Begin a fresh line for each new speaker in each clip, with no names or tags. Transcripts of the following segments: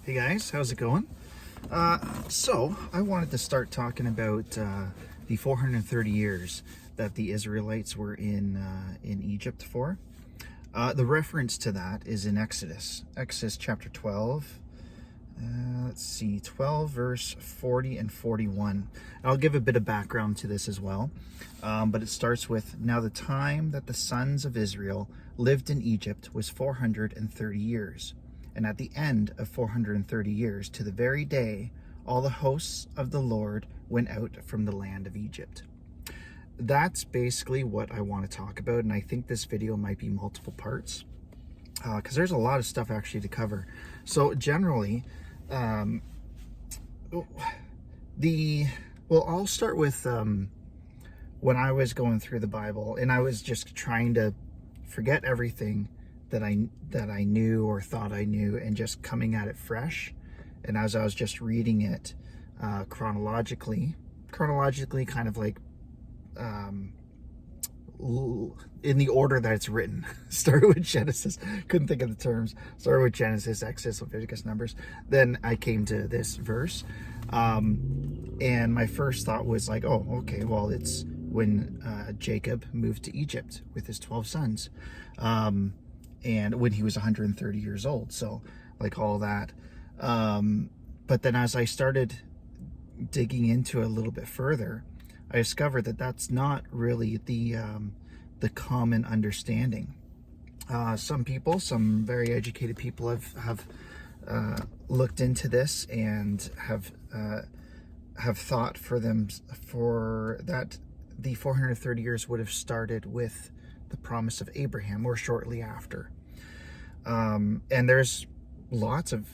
Hey guys, how's it going? So I wanted to start talking about the 430 years that the Israelites were in Egypt for. The reference to that is in Exodus chapter 12. Let's see, 12 verse 40 and 41. And I'll give a bit of background to this as well. But it starts with, now the time that the sons of Israel lived in Egypt was 430 years. And at the end of 430 years, to the very day, all the hosts of the Lord went out from the land of Egypt. That's basically what I want to talk about. And I think this video might be multiple parts because there's a lot of stuff actually to cover. So generally, I'll start with when I was going through the Bible and I was just trying to forget everything that I knew or thought I knew and just coming at it fresh. And as I was just reading it chronologically kind of like in the order that it's written. Started with Genesis, couldn't think of the terms. Started with Genesis, Exodus, Leviticus, Numbers. Then I came to this verse. And my first thought was like, oh, okay, well, it's when Jacob moved to Egypt with his 12 sons. And when he was 130 years old. So like all that. But then as I started digging into it a little bit further, I discovered that that's not really the common understanding. Some people, some very educated people have looked into this and have thought for that the 430 years would have started with the promise of Abraham or shortly after. And there's lots of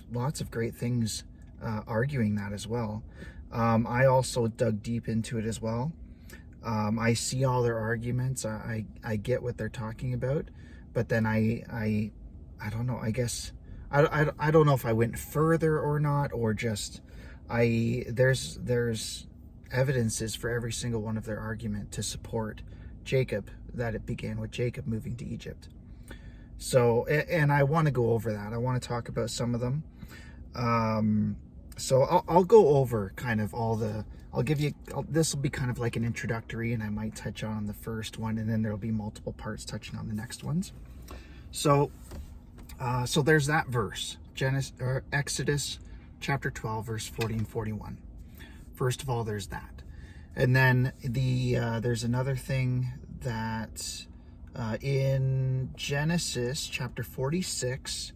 great things arguing that as well. I also dug deep into it as well. I see all their arguments. I get what they're talking about, but then I don't know. I guess I don't know if I went further or not, or just there's evidences for every single one of their argument to support Jacob, that it began with Jacob moving to Egypt. So, and I want to go over that. I want to talk about some of them. So I'll go over kind of this will be kind of like an introductory, and I might touch on the first one, and then there'll be multiple parts touching on the next ones. So there's that verse, Exodus chapter 12, verse 40 and 41. First of all, there's that. And then there's another thing that in Genesis chapter 46,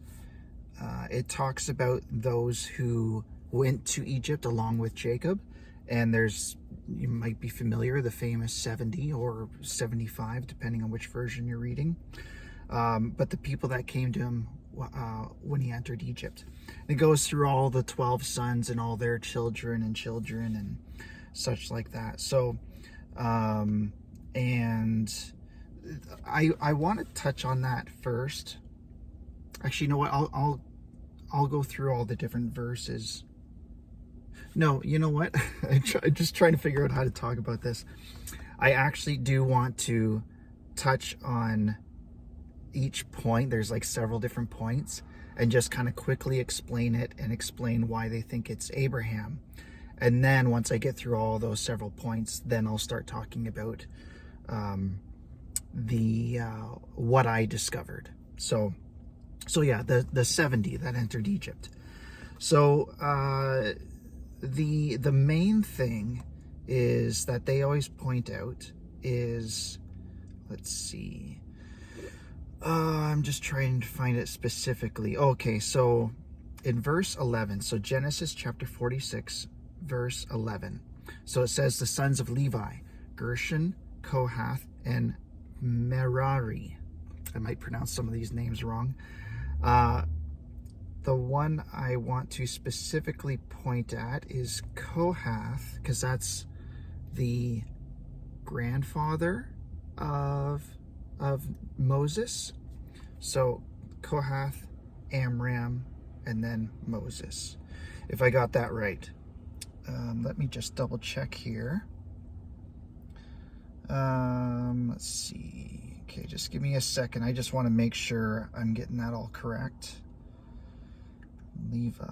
it talks about those who went to Egypt along with Jacob. And you might be familiar, the famous 70 or 75, depending on which version you're reading. But the people that came to him when he entered Egypt. It goes through all the 12 sons and all their children and such like that. So, and I want to touch on that first. Actually, you know what? I'll go through all the different verses. No, you know what? I'm just trying to figure out how to talk about this. I actually do want to touch on each point. There's like several different points, and just kind of quickly explain it and explain why they think it's Abraham. And then once I get through all those several points, then I'll start talking about what I discovered. So yeah, the 70 that entered Egypt. So the main thing is that they always point out is, let's see, I'm just trying to find it specifically. Okay, so in verse 11, so Genesis chapter 46, verse 11. So it says the sons of Levi, Gershon, Kohath, and Merari. I might pronounce some of these names wrong. The one I want to specifically point at is Kohath, because that's the grandfather of Moses. So Kohath, Amram, and then Moses, if I got that right. Let me just double check here. Let's see. Okay, just give me a second. I just want to make sure I'm getting that all correct. Levi.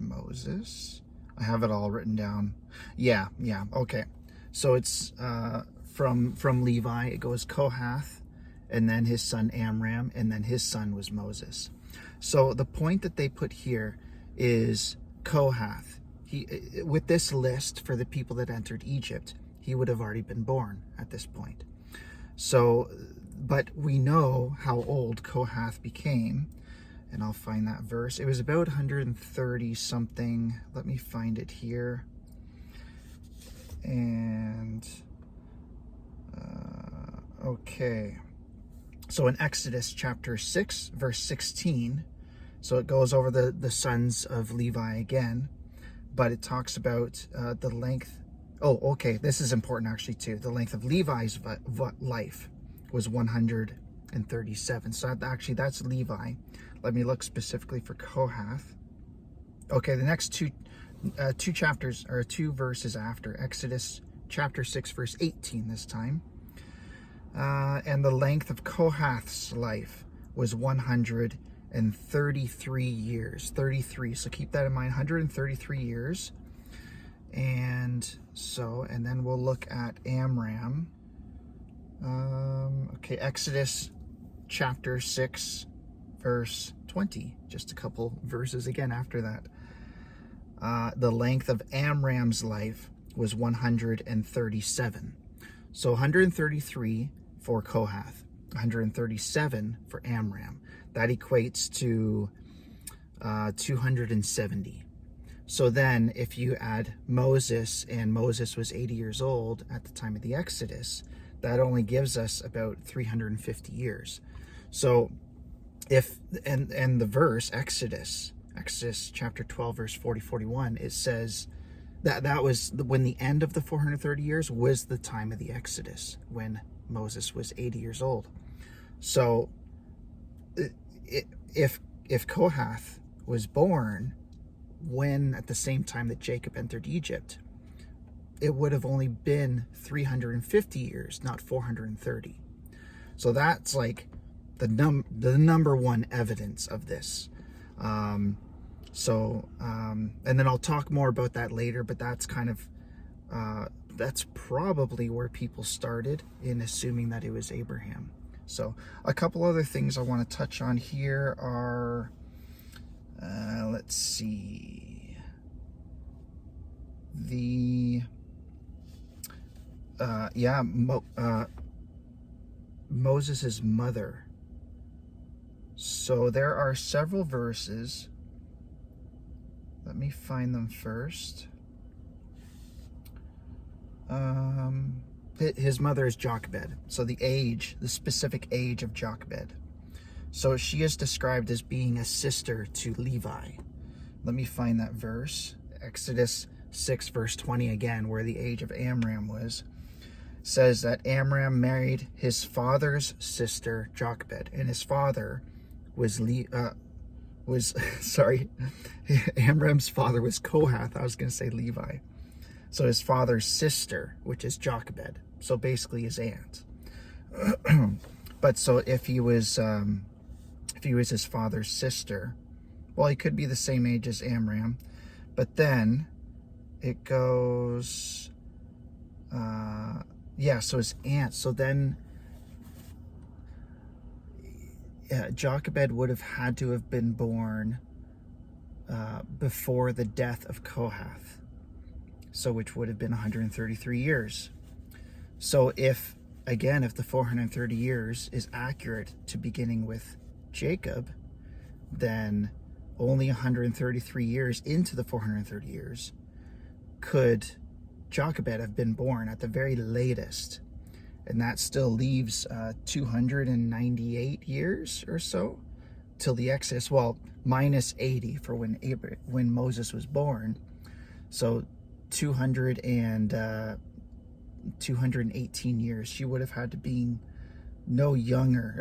Moses. I have it all written down. Yeah, okay. So it's from Levi, it goes Kohath, and then his son Amram, and then his son was Moses. So the point that they put here is Kohath. With this list for the people that entered Egypt, he would have already been born at this point. So, but we know how old Kohath became, and I'll find that verse. It was about 130 something. Let me find it here. And okay. So in Exodus chapter 6, verse 16, so it goes over the sons of Levi again, but it talks about the length. Oh, okay, this is important actually too. The length of Levi's life was 137. So actually that's Levi. Let me look specifically for Kohath. Okay, the next two chapters, or two verses after, Exodus chapter 6, verse 18 this time. And the length of Kohath's life was 133 years. 33, so keep that in mind, 133 years. And then we'll look at Amram. Okay, Exodus chapter 6, verse 20. Just a couple verses again after that. The length of Amram's life was 137. So 133 for Kohath, 137 for Amram. That equates to 270. So then if you add Moses, and Moses was 80 years old at the time of the Exodus, that only gives us about 350 years. So and the verse, Exodus chapter 12, verse 40-41, it says that was when the end of the 430 years was the time of the Exodus, when Moses was 80 years old. So if Kohath was born when at the same time that Jacob entered Egypt, it would have only been 350 years, not 430. So that's like the number one evidence of this. And then I'll talk more about that later, but that's kind of that's probably where people started in assuming that it was Abraham. So a couple other things I want to touch on here are, let's see, Moses' mother. So there are several verses. Let me find them first. His mother is Jochebed. So the specific age of Jochebed. So she is described as being a sister to Levi. Let me find that verse. Exodus 6, verse 20 again, where the age of Amram was. Says that Amram married his father's sister Jochebed, and his father was Amram's father was Kohath. I was going to say Levi. So his father's sister, which is Jochebed, so basically his aunt. But so if he was his father's sister, well, he could be the same age as Amram. But then it goes, so his aunt. So then Jochebed would have had to have been born before the death of Kohath. So which would have been 133 years. So if the 430 years is accurate to beginning with Jacob, then only 133 years into the 430 years could Jochebed have been born at the very latest. And that still leaves 298 years or so till the Exodus. Well, minus 80 for when Moses was born. So 218 years. She would have had to be no younger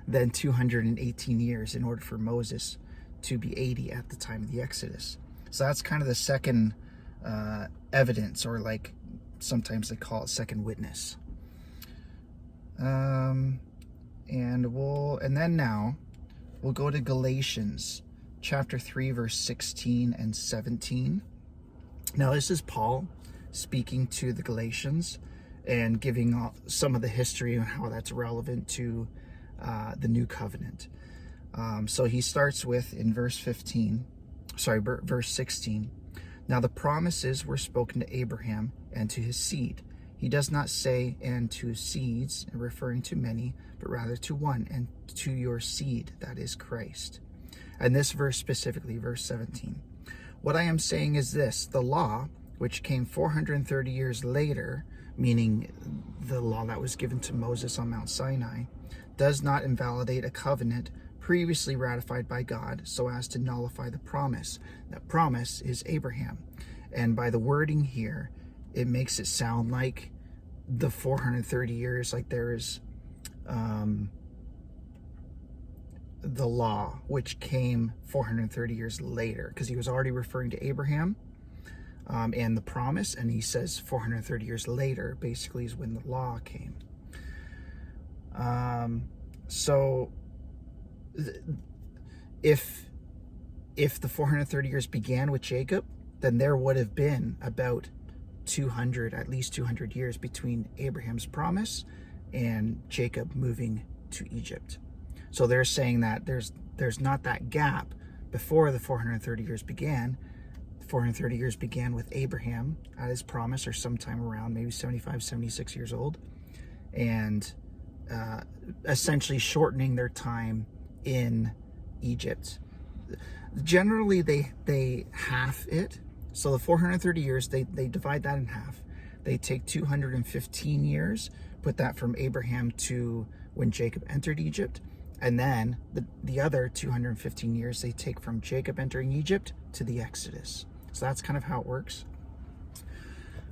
than 218 years in order for Moses to be 80 at the time of the Exodus. So that's kind of the second evidence, or like sometimes they call it second witness. And then now We'll go to Galatians chapter 3, verse 16 and 17. Now, this is Paul speaking to the Galatians and giving some of the history and how that's relevant to the new covenant. So he starts with, in verse 16, now the promises were spoken to Abraham and to his seed. He does not say, and to seeds, referring to many, but rather to one, and to your seed, that is Christ. And this verse specifically, verse 17. What I am saying is this: the law, which came 430 years later, meaning the law that was given to Moses on Mount Sinai, does not invalidate a covenant previously ratified by God so as to nullify the promise. That promise is Abraham. And by the wording here, it makes it sound like the 430 years, like there is the law, which came 430 years later, because he was already referring to Abraham and the promise, and he says 430 years later basically is when the law came. So if the 430 years began with Jacob, then there would have been about at least 200 years between Abraham's promise and Jacob moving to Egypt. So they're saying that there's not that gap before the 430 years began. The 430 years began with Abraham at his promise, or sometime around maybe 75, 76 years old, and essentially shortening their time in Egypt. Generally, they half it. So the 430 years, they divide that in half. They take 215 years, put that from Abraham to when Jacob entered Egypt, and then the other 215 years they take from Jacob entering Egypt to the Exodus. So that's kind of how it works.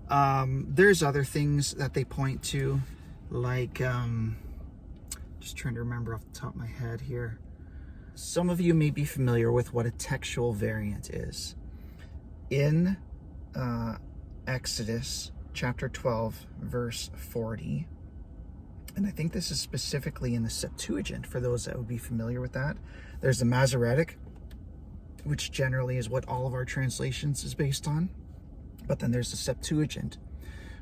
There's other things that they point to, like, just trying to remember off the top of my head here. Some of you may be familiar with what a textual variant is. In Exodus chapter 12, verse 40, and I think this is specifically in the Septuagint, for those that would be familiar with that. There's the Masoretic, which generally is what all of our translations is based on. But then there's the Septuagint,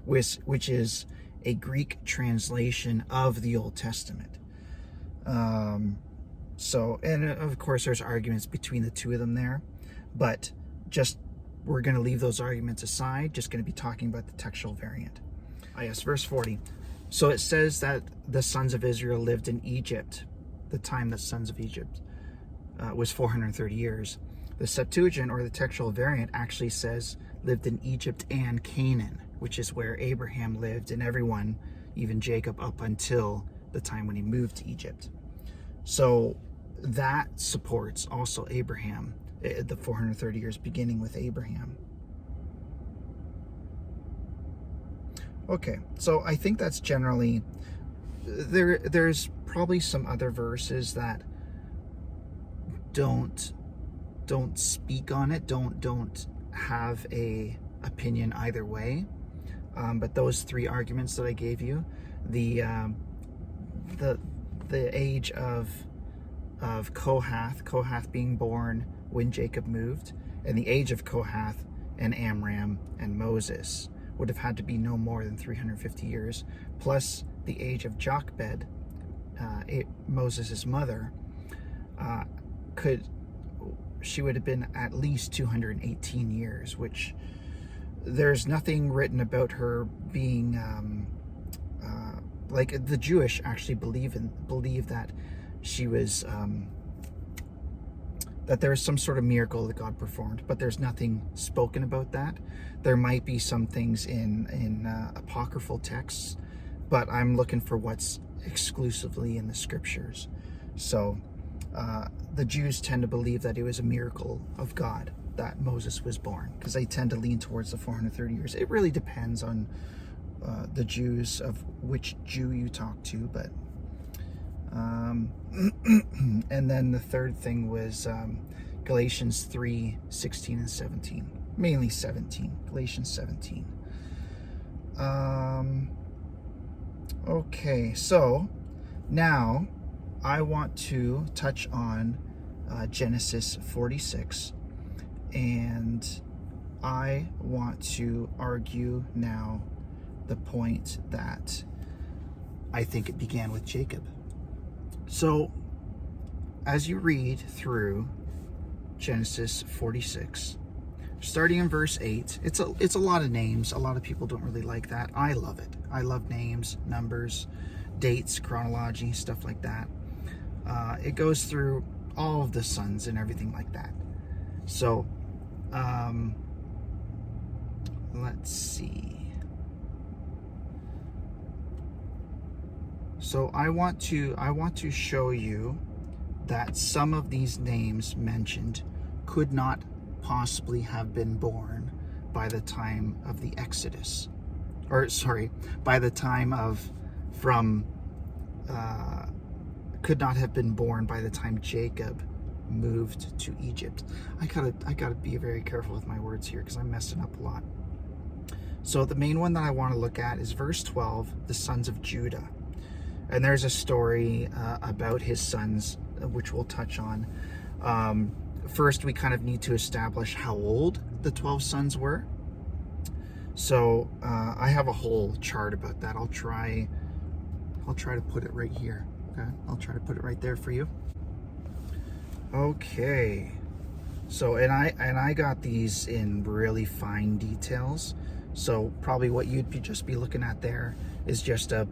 which is a Greek translation of the Old Testament. So, and of course there's arguments between the two of them there, but we're going to leave those arguments aside, just going to be talking about the textual variant. Yes, verse 40. So it says that the sons of Israel lived in Egypt. The time the sons of Egypt was 430 years. The Septuagint, or the textual variant, actually says lived in Egypt and Canaan, which is where Abraham lived and everyone, even Jacob, up until the time when he moved to Egypt. So that supports also Abraham, the 430 years beginning with Abraham. Okay, so I think that's generally, there's probably some other verses that don't speak on it, don't have a opinion either way. But those three arguments that I gave you, the age of Kohath being born when Jacob moved, and the age of Kohath and Amram and Moses would have had to be no more than 350 years, plus the age of Jochebed, Moses' mother, she would have been at least 218 years, which there's nothing written about her being, like the Jewish actually believe that she was, that there was some sort of miracle that God performed, but there's nothing spoken about that. There might be some things in apocryphal texts, but I'm looking for what's exclusively in the scriptures. So the Jews tend to believe that it was a miracle of God that Moses was born, because they tend to lean towards the 430 years. It really depends on the Jews, of which Jew you talk to, but and then the third thing was Galatians 3, 16 and 17. Mainly 17. Galatians 17. Okay, so now I want to touch on Genesis 46, and I want to argue now the point that I think it began with Jacob. So, as you read through Genesis 46, starting in verse 8, it's a lot of names. A lot of people don't really like that. I love it. I love names, numbers, dates, chronology, stuff like that. It goes through all of the sons and everything like that. So, let's see. So I want to show you that some of these names mentioned could not possibly have been born by the time of the Exodus, or sorry, by the time of could not have been born by the time Jacob moved to Egypt. I gotta be very careful with my words here because I'm messing up a lot. So the main one that I want to look at is verse 12, the sons of Judah. And there's a story about his sons, which we'll touch on. First, we kind of need to establish how old the 12 sons were. So I have a whole chart about that. I'll try to put it right here. Okay, I'll try to put it right there for you. Okay. So and I got these in really fine details. So probably what you'd just be looking at there is just a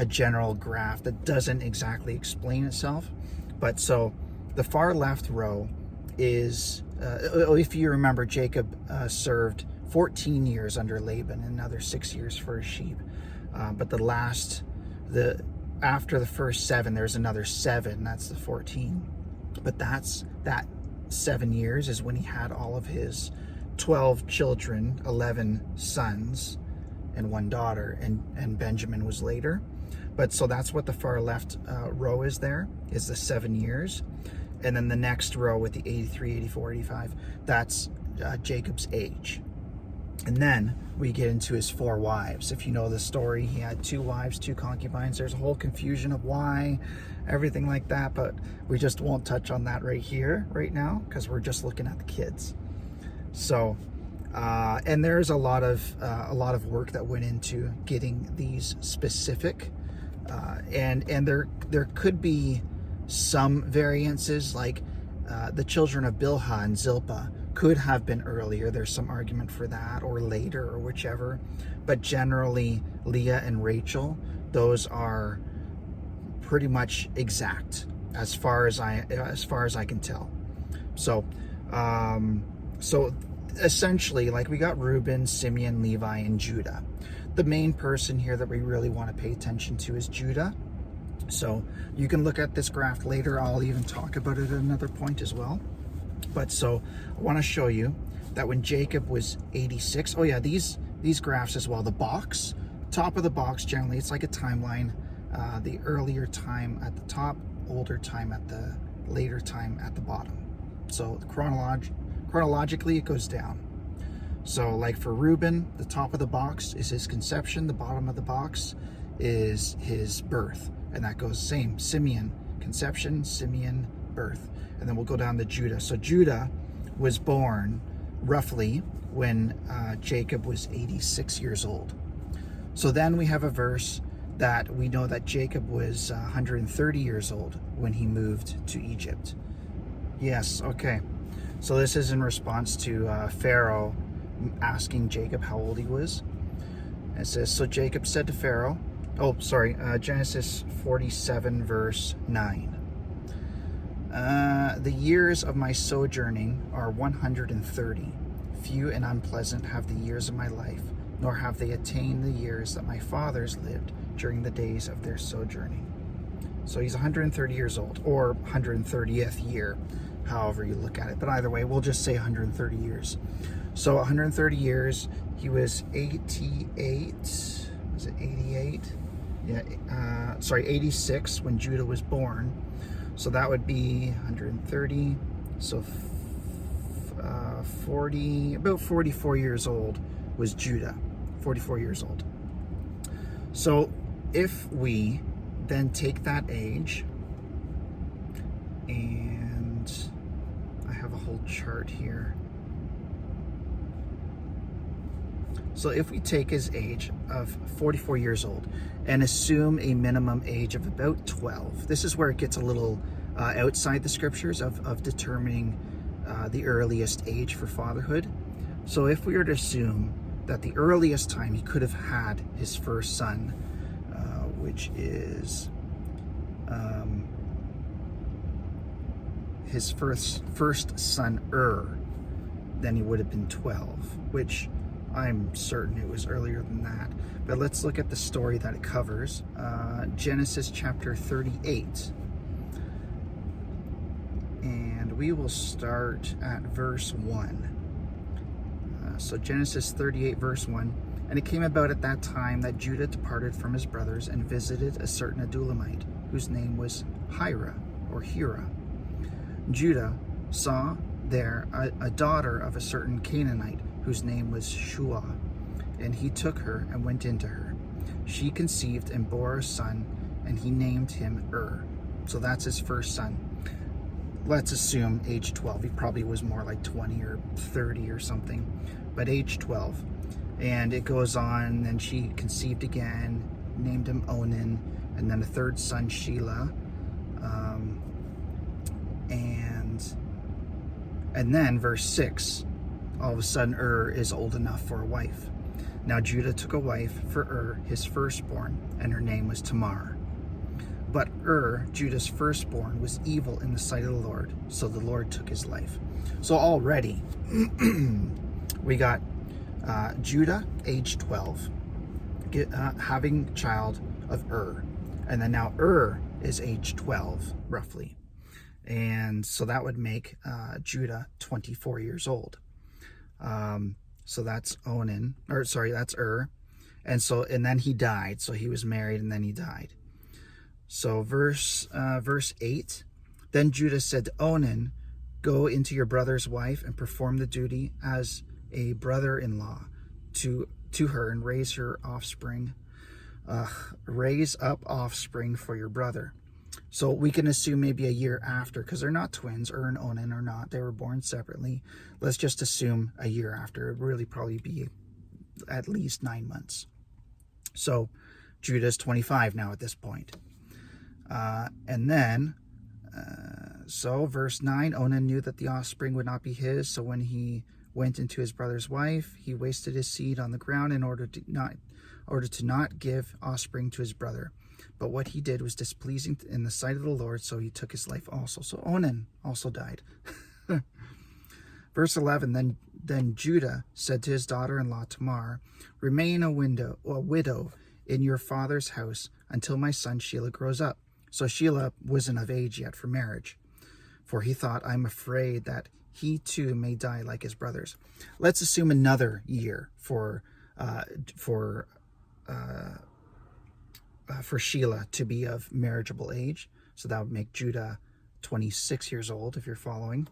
general graph that doesn't exactly explain itself. But so the far left row is, if you remember, Jacob served 14 years under Laban and another 6 years for his sheep. But after the first 7, there's another 7. That's the 14. But that 7 years is when he had all of his 12 children, 11 sons, and 1 daughter, and Benjamin was later. But so that's what the far left row is there, is the 7 years. And then the next row with the 83, 84, 85, that's Jacob's age. And then we get into his 4 wives. If you know the story, he had 2 wives, 2 concubines. There's a whole confusion of why, everything like that, but we just won't touch on that right here, right now, because we're just looking at the kids. So, and there's a lot of work that went into getting these specific, and there could be some variances, like the children of Bilhah and Zilpah could have been earlier. There's some argument for that, or later, or whichever. But generally, Leah and Rachel, those are pretty much exact as far as I can tell. So, so essentially, like, we got Reuben, Simeon, Levi, and Judah. The main person here that we really want to pay attention to is Judah. So you can look at this graph later. I'll even talk about it at another point as well. But so I want to show you that when Jacob was 86, oh yeah, these graphs as well, the box, top of the box, generally it's like a timeline, the earlier time at the top, older time at the later time at the bottom. So chronologically it goes down. So like for Reuben, the top of the box is his conception, the bottom of the box is his birth, and that goes same. Simeon, conception, Simeon, birth. And then we'll go down to Judah. So Judah was born roughly when Jacob was 86 years old. So then we have a verse that we know that Jacob was 130 years old when he moved to Egypt. Yes, okay. So this is in response to Pharaoh asking Jacob how old he was. It says, so Jacob said to Pharaoh, Genesis 47 verse 9. The years of my sojourning are 130. Few and unpleasant have the years of my life, nor have they attained the years that my fathers lived during the days of their sojourning. So he's 130 years old, or 130th year, however you look at it. But either way, we'll just say 130 years. So 130 years, he was 88, was it 88? Yeah, 86 when Judah was born. So that would be 130, so about 44 years old was Judah, 44 years old. So if we then take that age And I have a whole chart here. So if we take his age of 44 years old and assume a minimum age of about 12, this is where it gets a little outside the scriptures of determining the earliest age for fatherhood. So if we were to assume that the earliest time he could have had his first son, which is his first son, then he would have been 12, which I'm certain it was earlier than that. But let's look at the story that it covers. Genesis chapter 38. And we will start at verse 1. So Genesis 38, verse 1. And it came about at that time that Judah departed from his brothers and visited a certain Adulamite, whose name was Hira. Judah saw there a daughter of a certain Canaanite, whose name was Shua, and he took her and went into her. She conceived and bore a son, and he named him So that's his first son. Let's assume age 12. He probably was more like 20 or 30 or something, but age 12. And it goes on, and she conceived again, named him Onan, and then a third son, Shelah. And then verse 6, all of a sudden is old enough for a wife. Now Judah took a wife for his firstborn, and her name was Tamar. But Judah's firstborn, was evil in the sight of the Lord, so the Lord took his life. So already we got Judah, age 12, having child of and then now is age 12 roughly, and so that would make Judah 24 years old. So that's that's and then he died. So he was married and then he died. So verse 8, then Judah said to Onan, go into your brother's wife and perform the duty as a brother-in-law to her, and raise her offspring. Raise up offspring for your brother. So we can assume maybe a year after, because they're not twins. and Onan are not. They were born separately. Let's just assume a year after. It would really probably be at least 9 months. So Judah's 25 now at this point. And then, so verse 9, Onan knew that the offspring would not be his. So when he went into his brother's wife, he wasted his seed on the ground in order to not give offspring to his brother. But what he did was displeasing in the sight of the Lord, so he took his life also. So Onan also died. Verse 11, then Judah said to his daughter-in-law Tamar, remain a widow in your father's house until my son Shelah grows up. So Shelah wasn't of age yet for marriage, for he thought, I'm afraid that he too may die like his brothers. Let's assume another year for Shelah to be of marriageable age. So that would make Judah 26 years old, if you're following.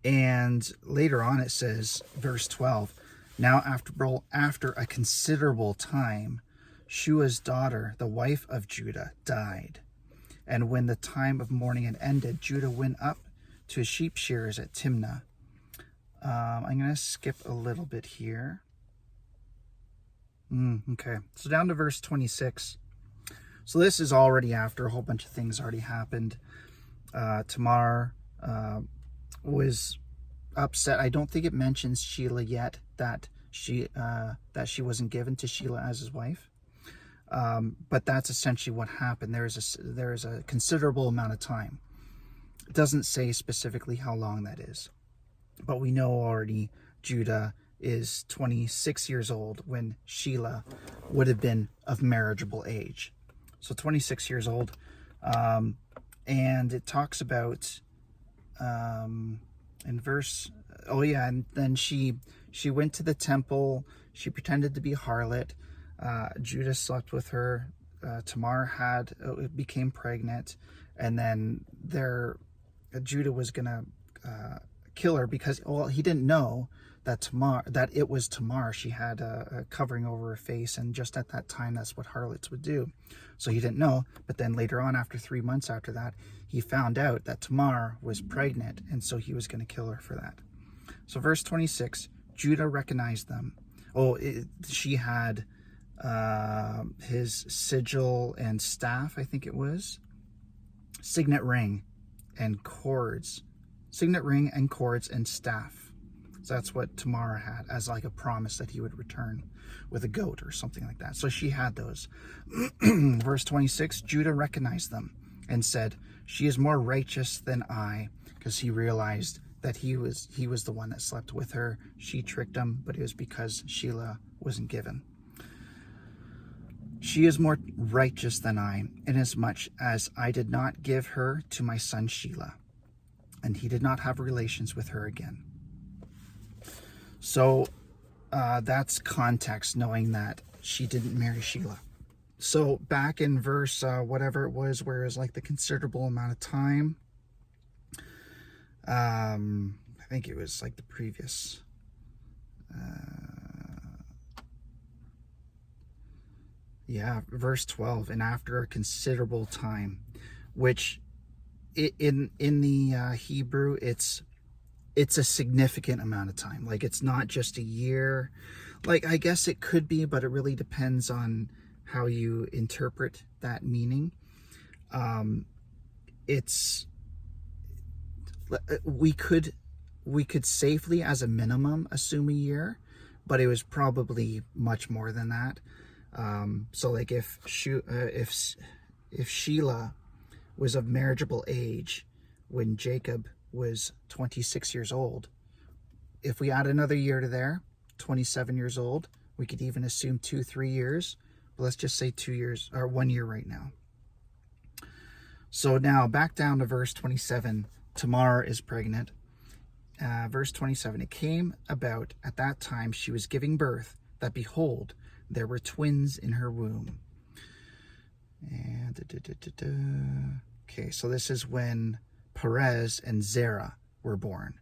And later on it says, verse 12, now after a considerable time, Shua's daughter, the wife of Judah, died. And when the time of mourning had ended, Judah went up to his sheep shearers at Timnah. I'm going to skip a little bit here. Okay, so down to verse 26. So this is already after a whole bunch of things already happened. Tamar was upset. I don't think it mentions Shelah yet, that she wasn't given to Shelah as his wife. But that's essentially what happened. There is a considerable amount of time. It doesn't say specifically how long that is, but we know already Judah is 26 years old when Shelah would have been of marriageable age. So 26 years old. And it talks about in verse, and then she went to the temple. She pretended to be a harlot. Judah slept with her. Tamar became pregnant, and then Judah was gonna kill her because he didn't know that it was Tamar. She had a covering over her face, and just at that time, that's what harlots would do. So he didn't know, but then later on, after 3 months after that, he found out that Tamar was pregnant, and so he was going to kill her for that. So verse 26, Judah recognized them. She had his sigil and staff, I think it was, signet ring and cords and staff. So that's what Tamar had as like a promise that he would return with a goat or something like that. So she had those. Verse 26, Judah recognized them and said, she is more righteous than I, because he realized that he was the one that slept with her. She tricked him, but it was because Sheila wasn't given. She is more righteous than I, inasmuch as I did not give her to my son Sheila, and he did not have relations with her again. So that's context, knowing that she didn't marry Sheila. So back in verse whatever it was, where it was like the considerable amount of time, I think it was like the previous verse 12, and after a considerable time, which in the Hebrew, it's a significant amount of time. Like, it's not just a year. Like, I guess it could be, but it really depends on how you interpret that meaning. We could safely, as a minimum, assume a year, but it was probably much more than that. So like if Sheila was of marriageable age when Jacob was 26 years old, if we add another year to there, 27 years old, we could even assume 2-3 years, but let's just say 2 years or 1 year right now. So now back down to verse 27, Tamar is pregnant. Verse 27, it came about at that time she was giving birth, that behold, there were twins in her womb. And okay, so this is when Perez and Zerah were born.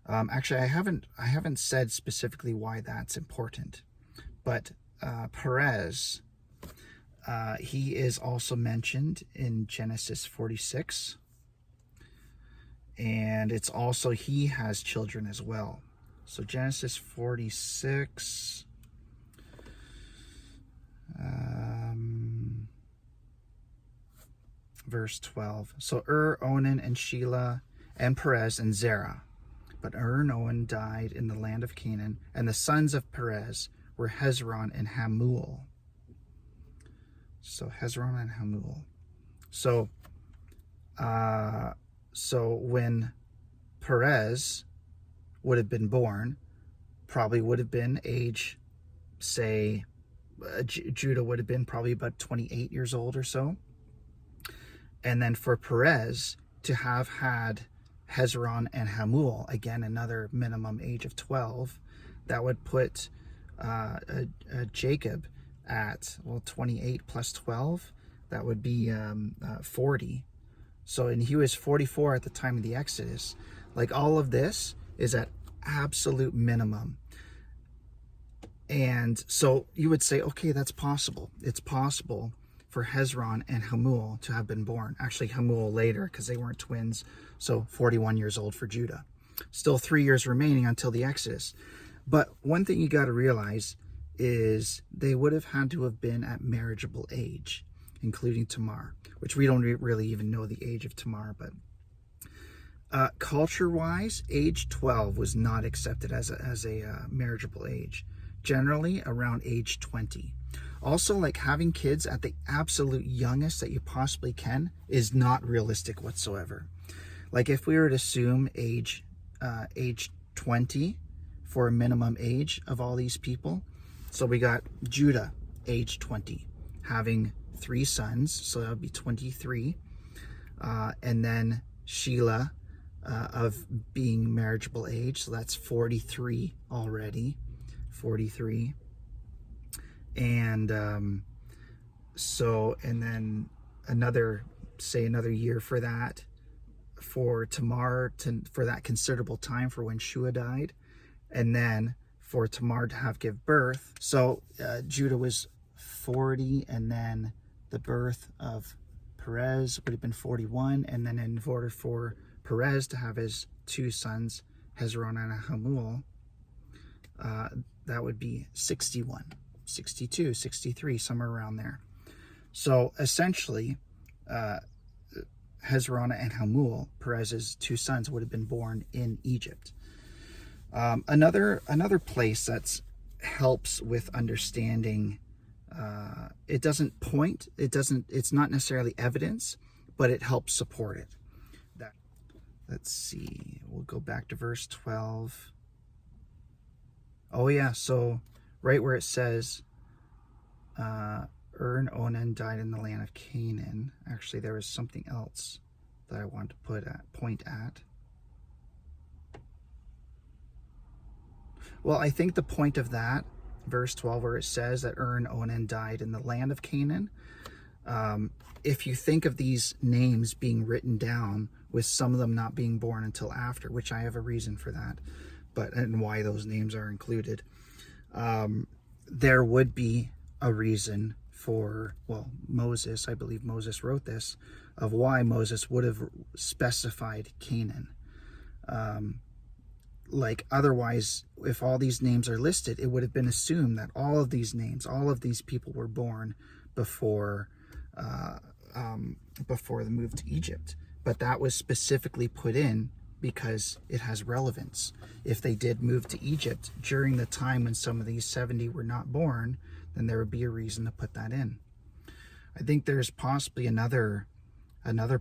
Actually, I haven't said specifically why that's important, but Perez, he is also mentioned in Genesis 46, and it's also, he has children as well. So Genesis 46, verse 12. So Onan, and Sheila, and Perez, and Zerah. But and Onan died in the land of Canaan, and the sons of Perez were Hezron and Hamuel. So Hezron and Hamuel. So when Perez would have been born, probably would have been age, say, Judah would have been probably about 28 years old or so. And then for Perez to have had Hezron and Hamuel, again, another minimum age of 12, that would put Jacob at, 28 plus 12, that would be 40. So, and he was 44 at the time of the Exodus. Like, all of this is at absolute minimum. And so you would say, okay, that's possible. It's possible for Hezron and Hamuel to have been born. Actually, Hamuel later, because they weren't twins. So 41 years old for Judah. Still 3 years remaining until the Exodus. But one thing you got to realize is they would have had to have been at marriageable age, including Tamar, which we don't really even know the age of Tamar. But culture-wise, age 12 was not accepted as a marriageable age. Generally around age 20. Also, like, having kids at the absolute youngest that you possibly can is not realistic whatsoever. Like, if we were to assume age 20 for a minimum age of all these people, so we got Judah, age 20, having 3 sons, so that would be 23, and then Sheila of being marriageable age, so that's 43 already. 43. And and then another year for that, for Tamar, for that considerable time for when Shua died, and then for Tamar to have give birth. So Judah was 40, and then the birth of Perez would have been 41, and then in order for Perez to have his two sons, Hezron and Hamul, that would be 61, 62, 63, somewhere around there. So essentially, Hezron and Hamul, Perez's two sons, would have been born in Egypt. Another place that helps with understanding, it's not necessarily evidence, but it helps support it. Let's see, we'll go back to verse 12. Oh yeah, so right where it says, Onan died in the land of Canaan. Actually, there was something else that I wanted to point at. Well, I think the point of that, verse 12, where it says that Onan died in the land of Canaan, if you think of these names being written down, with some of them not being born until after, which I have a reason for that, and why those names are included, there would be a reason for, well, Moses, I believe Moses wrote this, of why Moses would have specified Canaan. Like otherwise, if all these names are listed, it would have been assumed that all of these names, all of these people were born before the move to Egypt. But that was specifically put in because it has relevance. If they did move to Egypt during the time when some of these 70 were not born, then there would be a reason to put that in. I think there's possibly another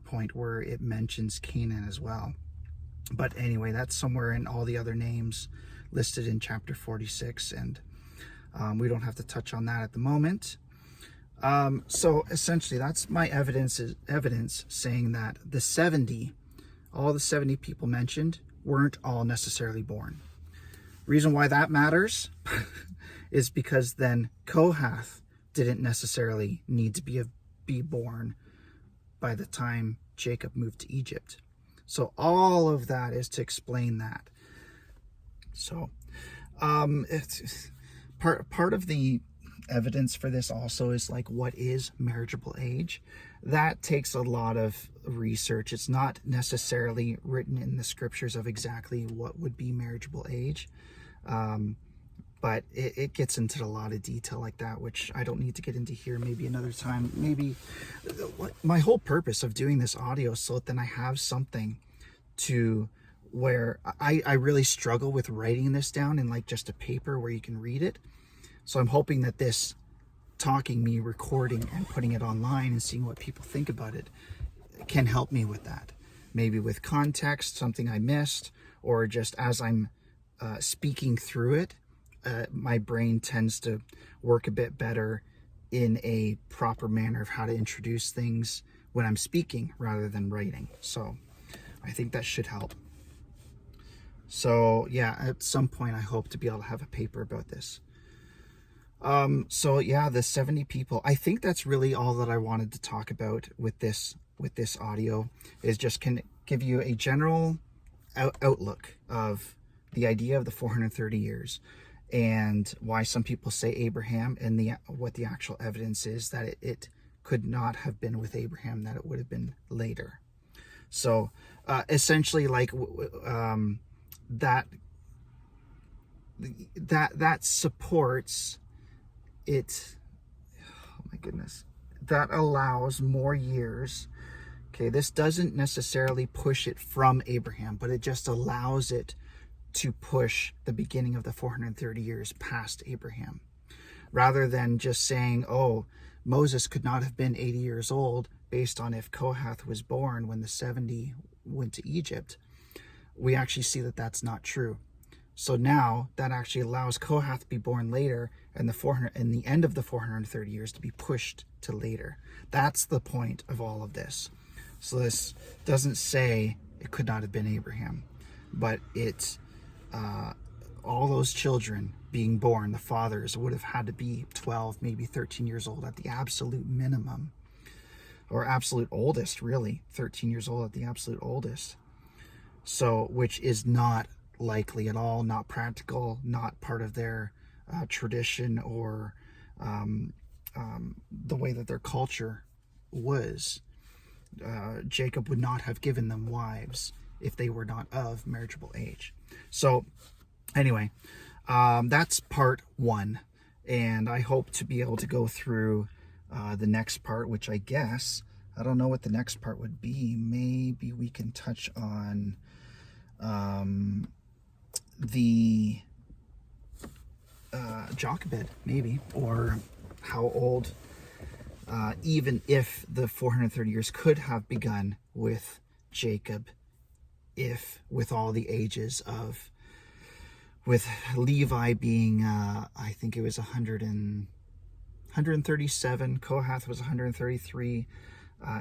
point where it mentions Canaan as well. But anyway, that's somewhere in all the other names listed in chapter 46, and we don't have to touch on that at the moment. So essentially, that's my evidence saying that all the 70 people mentioned weren't all necessarily born. Reason why that matters is because then Kohath didn't necessarily need to be born by the time Jacob moved to Egypt. So all of that is to explain that. So it's part of the evidence for this also is like, what is marriageable age? That takes a lot of research. It's not necessarily written in the scriptures of exactly what would be marriageable age, but it gets into a lot of detail like that, which I don't need to get into here. Maybe another time. Maybe my whole purpose of doing this audio is so that then I have something to where I really struggle with writing this down in like just a paper where you can read it. So I'm hoping that this me recording and putting it online and seeing what people think about it can help me with that. Maybe with context, something I missed, or just as I'm speaking through it, my brain tends to work a bit better in a proper manner of how to introduce things when I'm speaking rather than writing. So I think that should help. So yeah, at some point I hope to be able to have a paper about this. So yeah, the 70 people, I think that's really all that I wanted to talk about with this audio, is just can give you a general outlook of the idea of the 430 years and why some people say Abraham, and what the actual evidence is that it could not have been with Abraham, that it would have been later. So essentially, like that supports it. Oh my goodness, that allows more years. Okay, this doesn't necessarily push it from Abraham, but it just allows it to push the beginning of the 430 years past Abraham, rather than just saying, oh, Moses could not have been 80 years old based on if Kohath was born when the 70 went to Egypt. We actually see that that's not true. So now that actually allows Kohath to be born later, and the end of the 430 years to be pushed to later. That's the point of all of this. So this doesn't say it could not have been Abraham, but it's all those children being born, the fathers would have had to be 12, maybe 13 years old at the absolute minimum, or absolute oldest, really, 13 years old at the absolute oldest. So, which is not likely at all, not practical, not part of their tradition or the way that their culture was. Jacob would not have given them wives if they were not of marriageable age. So anyway, that's part 1, and I hope to be able to go through the next part, which I guess, I don't know what the next part would be. Maybe we can touch on the Jochebed, maybe, or how old, even if the 430 years could have begun with Jacob, if with all the ages of, with Levi being, I think it was 137, Kohath was 133,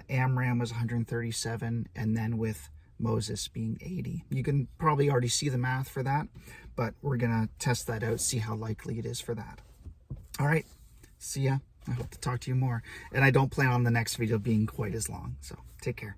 Amram was 137, and then with Moses being 80. You can probably already see the math for that, but we're going to test that out, see how likely it is for that. All right, see ya. I hope to talk to you more. And I don't plan on the next video being quite as long, so take care.